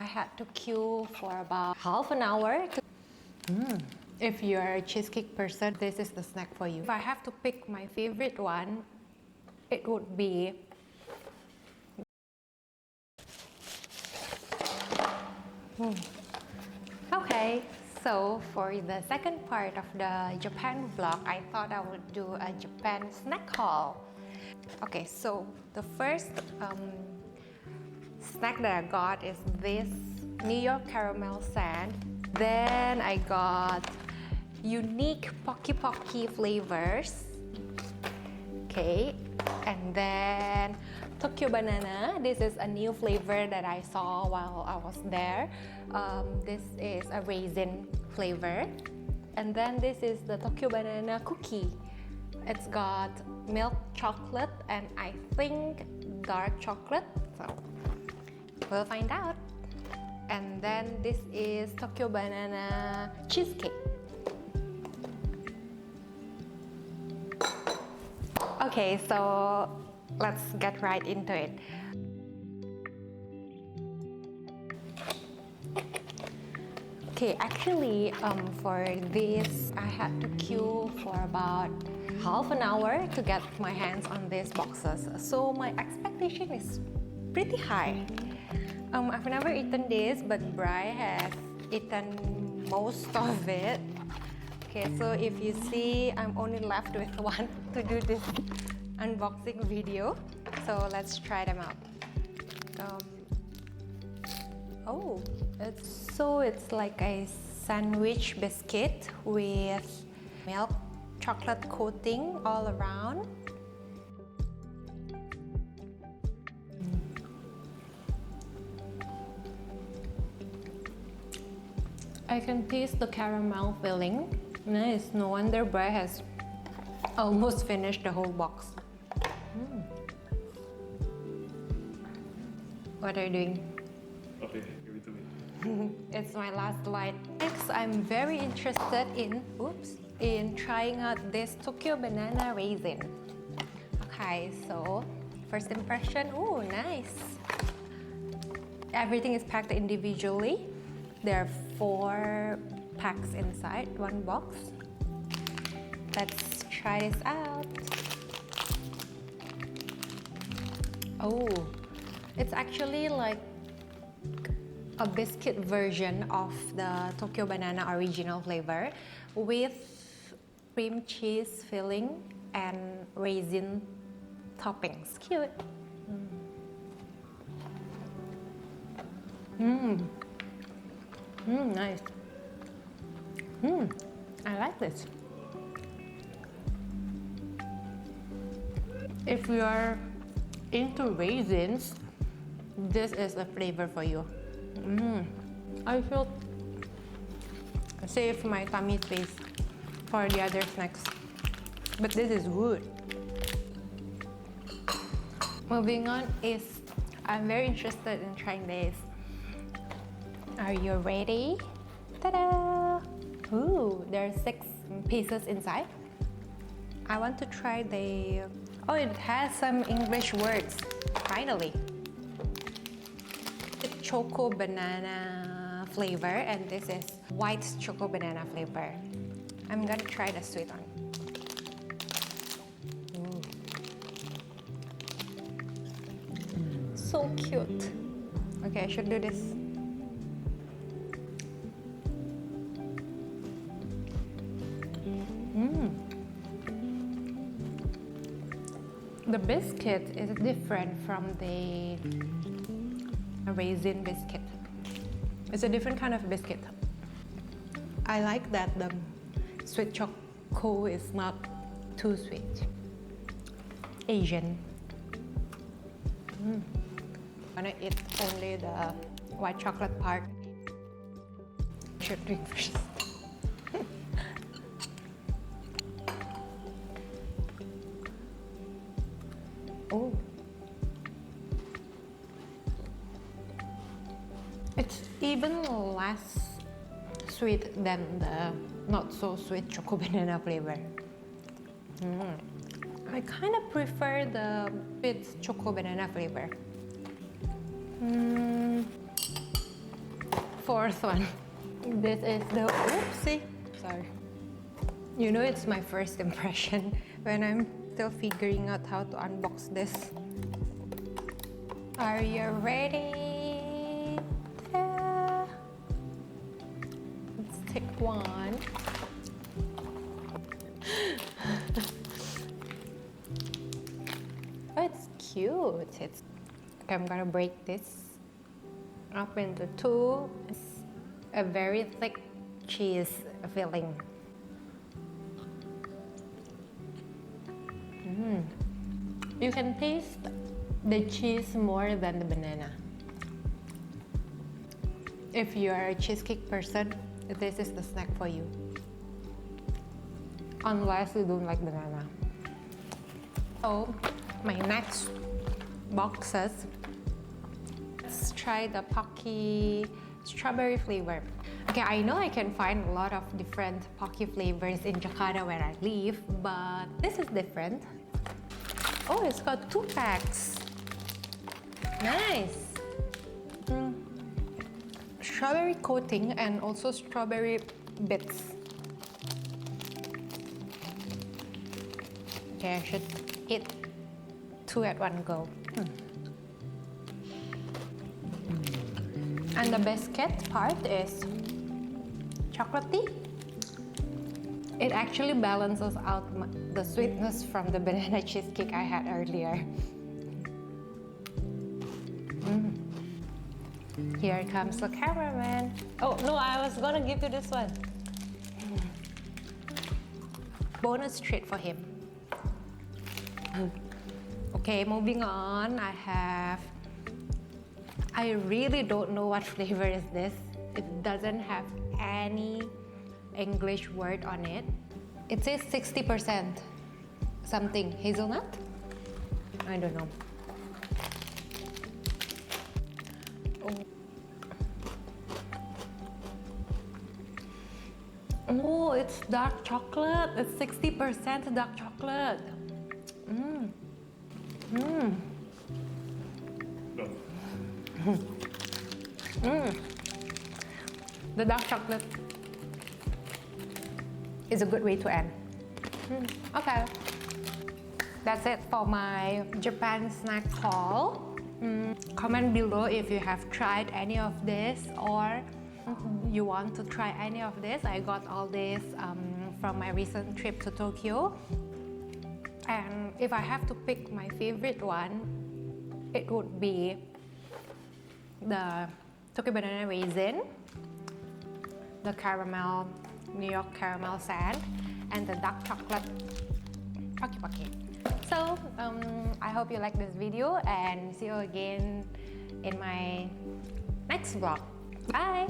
I had to queue for about half an hour. If you're a cheesecake person, this is the snack for you. If I have to pick my favorite one, it would be Okay, so for the second part of the Japan vlog, I thought I would do a Japan snack haul. Okay, so the first snack that I got is this New York caramel sand. Then I got unique Pocky flavors. Okay, and then Tokyo banana. This is a new flavor that I saw while I was there. This is a raisin flavor. And then this is the Tokyo banana cookie. It's got milk chocolate and I think dark chocolate. So we'll find out. And then this is Tokyo banana cheesecake. Okay, so let's get right into it. Okay, actually, for this, I had to queue for about half an hour to get my hands on these boxes. So my expectation is pretty high. I've never eaten this, but Bri has eaten most of it. Okay, so if you see, I'm only left with one to do this unboxing video. So let's try them out. Oh, it's like a sandwich biscuit with milk chocolate coating all around. I can taste the caramel filling. Nice, no wonder Bri has almost finished the whole box. What are you doing? Okay, give it to me. It's my last bite. Next, I'm very interested in trying out this Tokyo banana raisin. Okay, so first impression, oh nice. Everything is packed individually. There are 4 packs inside one box. Let's try this out. Oh, it's actually like a biscuit version of the Tokyo banana original flavor with cream cheese filling and raisin toppings. Cute. Nice. I like this. If you are into raisins, this is a flavor for you. I feel save my tummy space for the other snacks, but this is good. Moving on is, I'm very interested in trying this. Are you ready? Ta-da! Ooh, there are 6 pieces inside. I want to try the... Oh, it has some English words. Finally. The choco banana flavor, and this is white choco banana flavor. I'm gonna try the sweet one. So cute. Okay, I should do this. The biscuit is different from the raisin biscuit. It's a different kind of biscuit. I like that the sweet choco is not too sweet. Asian. I'm gonna eat only the white chocolate part. I should drink first. Oh, it's even less sweet than the not so sweet choco banana flavor. I kind of prefer the sweet choco banana flavor. fourth one. This is the, oopsie, sorry. You know it's my first impression when I'm still figuring out how to unbox this. Are you ready? Ta-da. Let's take one. Oh, it's cute. It's okay, I'm gonna break this up into two. It's a very thick cheese filling. You can taste the cheese more than the banana. If you are a cheesecake person, this is the snack for you. Unless you don't like banana. So, my next boxes. Let's try the Pocky Strawberry flavor. Okay, I know I can find a lot of different Pocky flavors in Jakarta where I live, but this is different. Oh, it's got 2 packs. Nice. Strawberry coating and also strawberry bits. Okay, I should eat 2 at one go. And the biscuit part is chocolatey. It actually balances out the sweetness from the banana cheesecake I had earlier. Here comes the cameraman. Oh no, I was gonna give you this one. Bonus treat for him. Okay, moving on. I really don't know what flavor is this. It doesn't have any English word on it. It says 60% something. Hazelnut? I don't know. Oh, it's dark chocolate. It's 60% dark chocolate. The dark chocolate is a good way to end. Okay, that's it for my Japan snack haul. Comment below if you have tried any of this or you want to try any of this. I got all this from my recent trip to Tokyo. And if I have to pick my favorite one, it would be the Tokyo Banana Raisin, the caramel, New York caramel sand, and the dark chocolate Pocky. So, I hope you like this video and see you again in my next vlog. Bye!